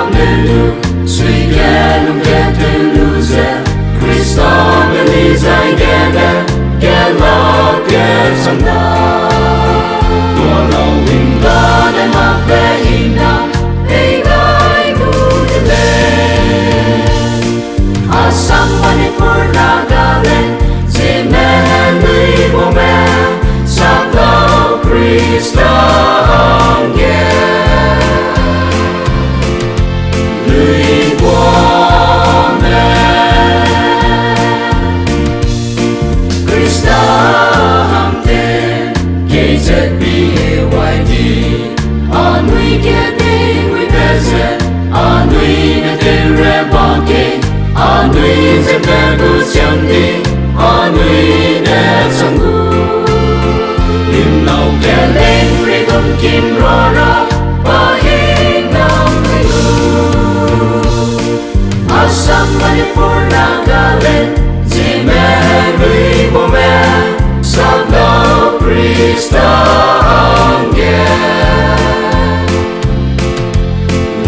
Hallelujah, suy ghé lung ghé tư lưu dè Khrista bên lý giải ghé đè ghé lo ghé sang đà tua lâu hình ta để mặc bé hình nam hey gai tu de le asam manipur nagale Zeme lui bo me sa lao Khrista hang ghé lui bo me Khrista hang te ke ZBAYD anui ke te we beze anui na te re ba ke anui Zeme bu xiang di anui ne sang gu lim lau ke lên ri gom kim ro ra ba hing nam hai gu asam manipur nagale Zeme lui bo me sa lao Khrista hang ghé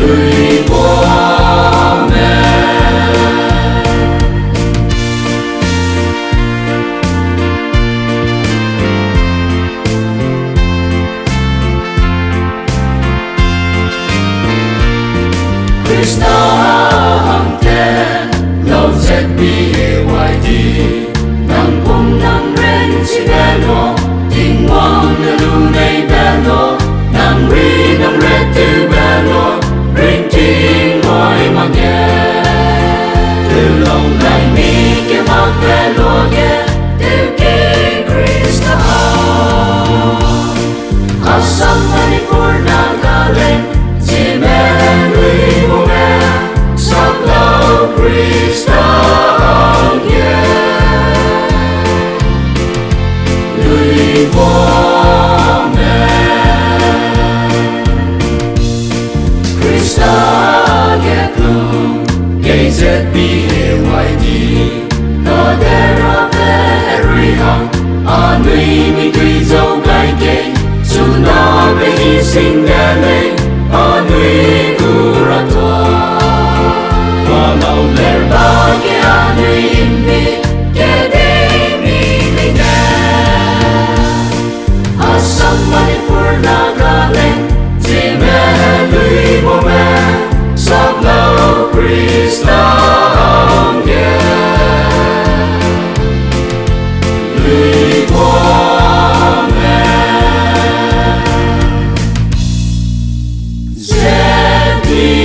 lui bo me Khrista hang te lâu ZBAYD nang pum nang ren si belo ting wang na lu nei belo nang ri nang re tu belo ring ting loi ma ge tu lâu lai mi ke ma belo ge tu ke Khrista asam manipur nagale Zeme lui bo me sa lao Khrista hang ghé lui bo me Khrista ghé klung ke ZBAYD no dera pe ri hang anui mi tui dâu gai ke su na be hi sing dele anui gura toa walau ler bagi anui imbi ke de mi lina asam manipur nagale Zeme lui bo me sa lao Khrista hang ghé lui bo me ZBAYD